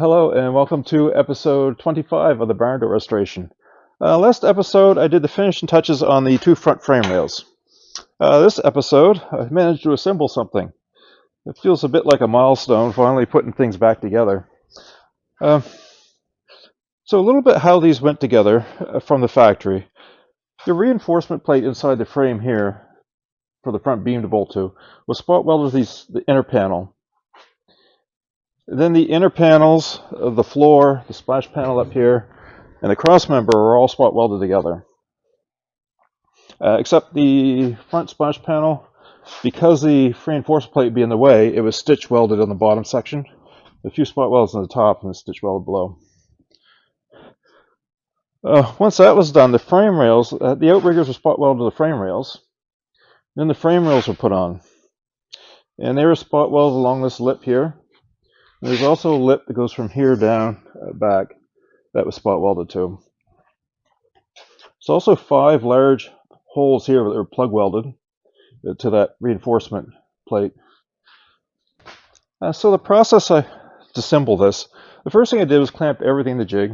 Hello and welcome to episode 25 of the Barndoor restoration. Last episode I did the finishing touches on the two front frame rails. This episode I managed to assemble something. It feels a bit like a milestone, finally putting things back together. So a little bit how these went together from the factory. The reinforcement plate inside the frame here for the front beam to bolt to was spot welded to the inner panel. Then the inner panels of the floor, the splash panel up here, and the cross member are all spot welded together. Except the front splash panel, because the reinforcement plate would be in the way, it was stitch welded on the bottom section. A few spot welds on the top and stitch welded below. Once that was done, the frame rails, the outriggers were spot welded to the frame rails. Then the frame rails were put on. And they were spot welded along this lip here. There's also a lip that goes from here down back that was spot welded too. There's also 5 large holes here that were plug welded to that reinforcement plate. So the process to assemble this, the first thing I did was clamp everything to jig,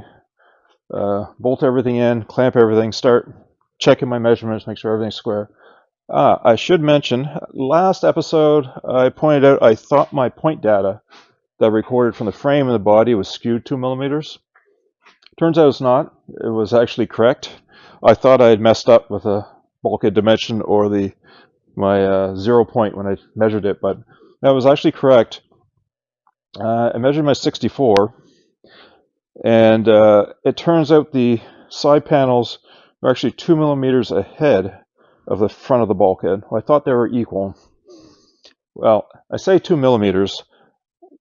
bolt everything in, clamp everything, start checking my measurements, make sure everything's square. I should mention, last episode I pointed out I thought my point data that I recorded from the frame and the body was skewed 2 millimeters. Turns out it's not. It was actually correct. I thought I had messed up with a bulkhead dimension or my 0 point when I measured it, but that was actually correct. I measured my 64, and it turns out the side panels are actually 2 millimeters ahead of the front of the bulkhead. Well, I thought they were equal. Well, I say 2 millimeters.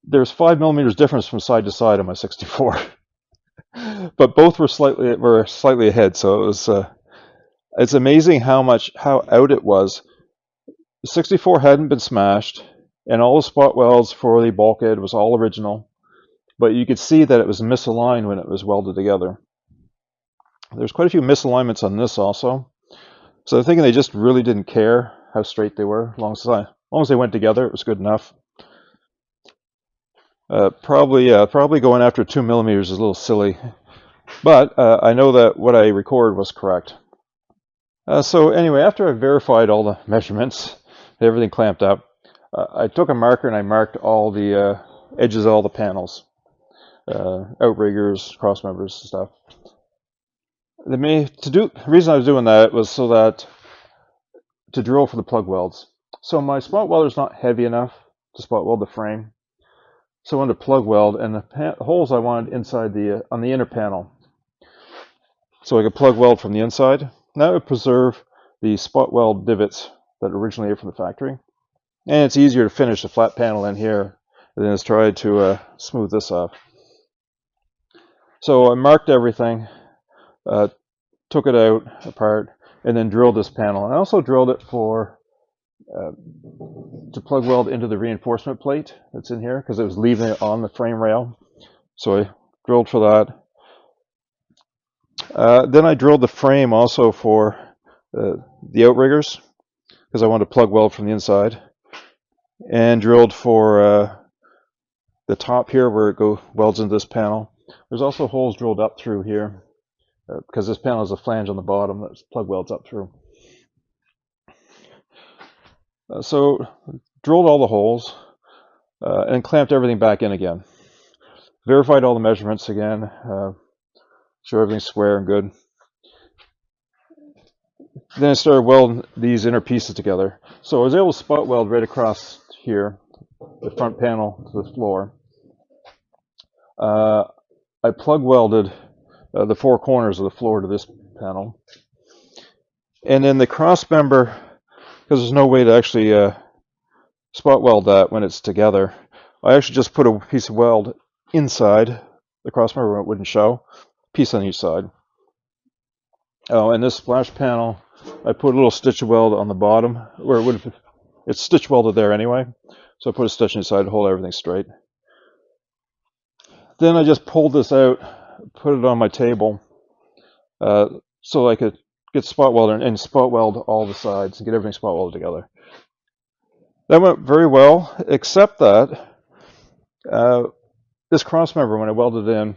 There's 5 millimeters difference from side to side on my 64, but both were slightly ahead. So it was it's amazing how out it was. The 64 hadn't been smashed, and all the spot welds for the bulkhead was all original, but you could see that it was misaligned when it was welded together. There's quite a few misalignments on this also, so I'm thinking they just really didn't care how straight they were. As long as they went together, it was good enough. Probably going after 2 millimeters is a little silly, but I know that what I recorded was correct. So anyway, after I verified all the measurements, everything clamped up, I took a marker and I marked all the edges of all the panels, outriggers, cross members, and stuff. The reason I was doing that was so that to drill for the plug welds. So my spot welder is not heavy enough to spot weld the frame. So I wanted to plug weld, and the holes I wanted inside on the inner panel. So I could plug weld from the inside. That would preserve the spot weld divots that originally are from the factory. And it's easier to finish the flat panel in here than it's tried to smooth this off. So I marked everything, took it out apart, and then drilled this panel. I also drilled it to plug weld into the reinforcement plate that's in here because it was leaving it on the frame rail. So I drilled for that. Then I drilled the frame also for the outriggers because I wanted to plug weld from the inside, and drilled for the top here where it welds into this panel. There's also holes drilled up through here because this panel has a flange on the bottom that plug welds up through. So drilled all the holes and clamped everything back in again. Verified all the measurements again, sure everything's square and good. Then I started welding these inner pieces together. So I was able to spot weld right across here, the front panel to the floor. I plug welded the 4 corners of the floor to this panel. And then the cross member, because there's no way to actually spot weld that when it's together, I actually just put a piece of weld inside the cross member where it wouldn't show, piece on each side. Oh, and this splash panel, I put a little stitch of weld on the bottom where it's stitch welded there anyway, so I put a stitch inside to hold everything straight. Then I just pulled this out, put it on my table, so I could get spot welder and spot weld all the sides and get everything spot welded together. That went very well, except that this cross member, when I welded in,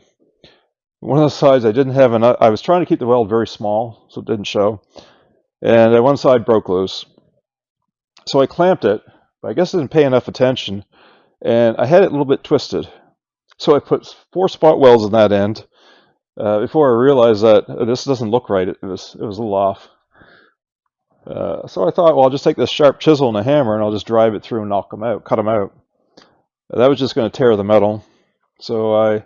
one of the sides I didn't have enough. I was trying to keep the weld very small so it didn't show, and one side broke loose. So I clamped it, but I guess I didn't pay enough attention, and I had it a little bit twisted. So I put 4 spot welds in that end before I realized that this doesn't look right. It was a little off. So I thought, well, I'll just take this sharp chisel and a hammer, and I'll just drive it through and knock them out, cut them out. That was just going to tear the metal. So I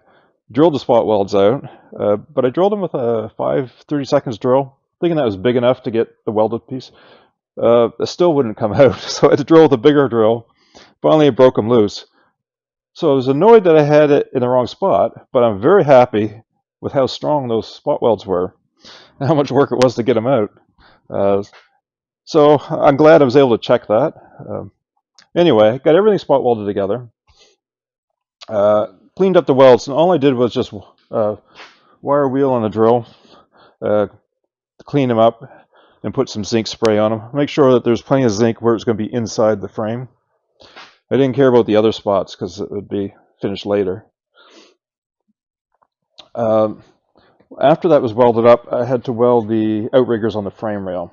drilled the spot welds out, but I drilled them with a 5/32 drill, thinking that was big enough to get the welded piece. It still wouldn't come out, so I had to drill with a bigger drill. Finally, it broke them loose. So I was annoyed that I had it in the wrong spot, but I'm very happy with how strong those spot welds were and how much work it was to get them out. So I'm glad I was able to check that. Anyway, got everything spot welded together. Cleaned up the welds, and all I did was just wire wheel on a drill, clean them up, and put some zinc spray on them. Make sure that there's plenty of zinc where it's going to be inside the frame. I didn't care about the other spots because it would be finished later. After that was welded up, I had to weld the outriggers on the frame rail.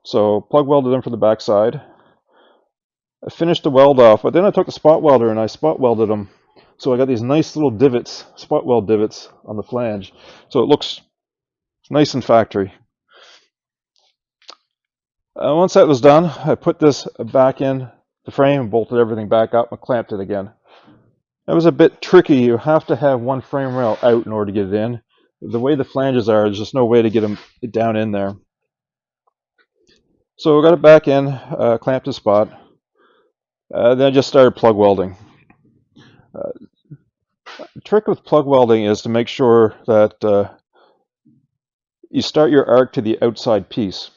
So plug welded them from the back side. I finished the weld off, but then I took the spot welder and I spot welded them. So I got these nice little divots, spot weld divots on the flange. So it looks nice and factory. Once that was done, I put this back in the frame and bolted everything back up and clamped it again. That was a bit tricky. You have to have one frame rail out in order to get it in. The way the flanges are, there's just no way to get them down in there. So I got it back in, clamped the spot. Then I just started plug welding. The trick with plug welding is to make sure that you start your arc to the outside piece.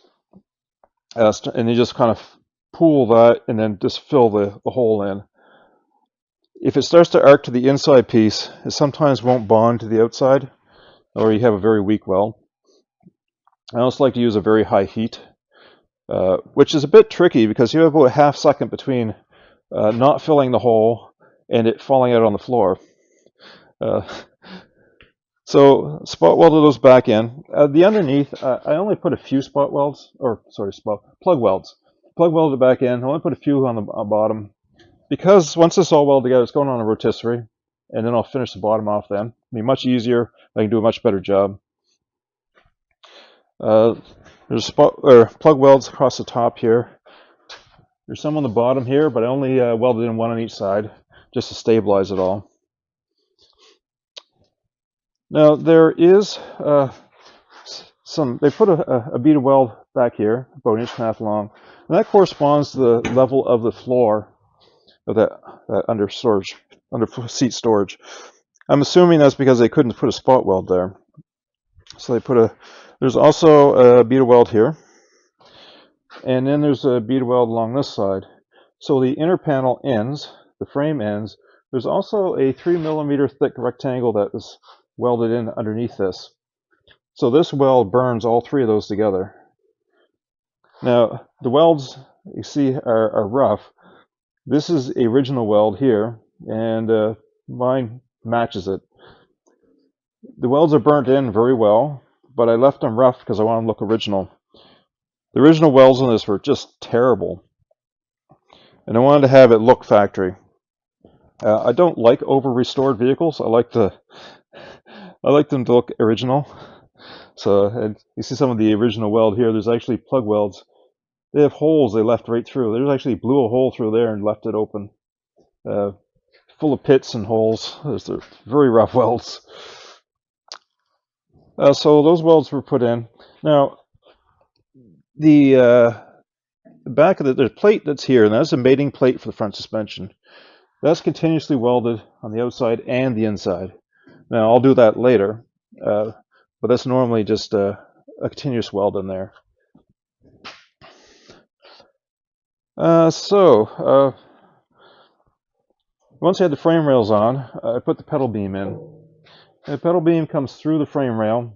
And you just kind of pull that and then just fill the hole in. If it starts to arc to the inside piece, it sometimes won't bond to the outside, or you have a very weak weld. I also like to use a very high heat, which is a bit tricky because you have about a half second between not filling the hole and it falling out on the floor. So spot welded those back in. The underneath, I only put a few plug welds. Plug welded back in. I only put a few on the bottom because once this all welded together, it's going on a rotisserie, and then I'll finish the bottom off then. It'll be much easier. I can do a much better job. There's plug welds across the top here. There's some on the bottom here, but I only welded in one on each side just to stabilize it all. Now there is they put a bead of weld back here, about 1.5 inches long, and that corresponds to the level of the floor of that under seat storage. I'm assuming that's because they couldn't put a spot weld there. So they there's also a bead of weld here, and then there's a bead of weld along this side. So the inner panel ends, the frame ends. There's also a 3mm thick rectangle that is welded in underneath this. So this weld burns all 3 of those together. Now the welds you see are rough. This is the original weld here, and mine matches it. The welds are burnt in very well, but I left them rough because I want them to look original. The original welds on this were just terrible, and I wanted to have it look factory. I don't like over-restored vehicles. I like them to look original. So you see some of the original weld here. There's actually plug welds. They have holes they left right through. There's actually blew a hole through there and left it open, full of pits and holes. They're very rough welds. So those welds were put in. Now the back of the plate that's here, and that's a mating plate for the front suspension. That's continuously welded on the outside and the inside. Now I'll do that later, but that's normally just a continuous weld in there. Once I had the frame rails on, I put the pedal beam in. And the pedal beam comes through the frame rail,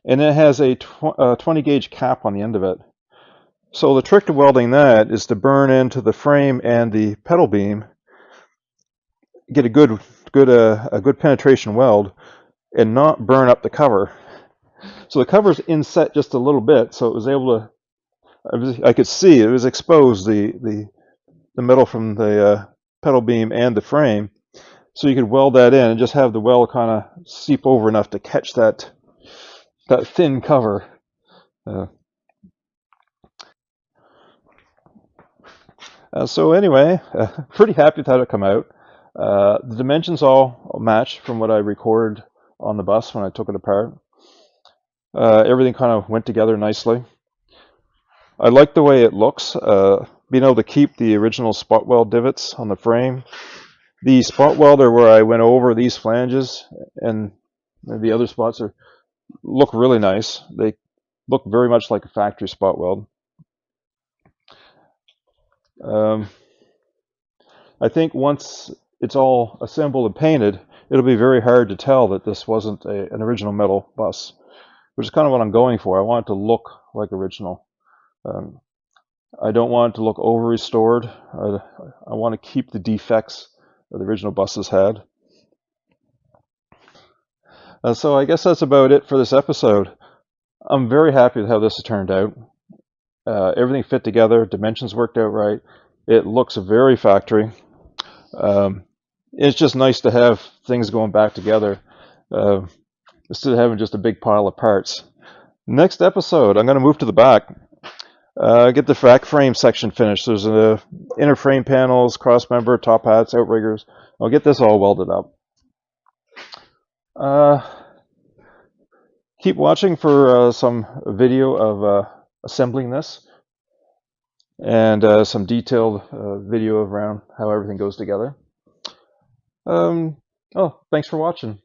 and it has a 20 gauge cap on the end of it. So the trick to welding that is to burn into the frame and the pedal beam get a good penetration weld and not burn up the cover. So the cover's inset just a little bit, so it was able to. I could see it was exposed, the metal from the pedal beam and the frame, so you could weld that in and just have the weld kind of seep over enough to catch that thin cover. So anyway, pretty happy with how it come out. The dimensions all match from what I recorded on the bus when I took it apart. Everything kind of went together nicely. I like the way it looks. Being able to keep the original spot weld divots on the frame. The spot welder where I went over these flanges and the other spots look really nice. They look very much like a factory spot weld. I think once it's all assembled and painted, it'll be very hard to tell that this wasn't an original metal bus, which is kind of what I'm going for. I want it to look like original. I don't want it to look over-restored. I want to keep the defects that the original buses had. So I guess that's about it for this episode. I'm very happy with how this has turned out. Everything fit together, dimensions worked out right. It looks very factory. It's just nice to have things going back together instead of having just a big pile of parts. Next episode, I'm going to move to the back. Get the rack frame section finished. There's inner frame panels, cross member, top hats, outriggers. I'll get this all welded up. Keep watching for some video of assembling this and some detailed video around how everything goes together. Thanks for watching.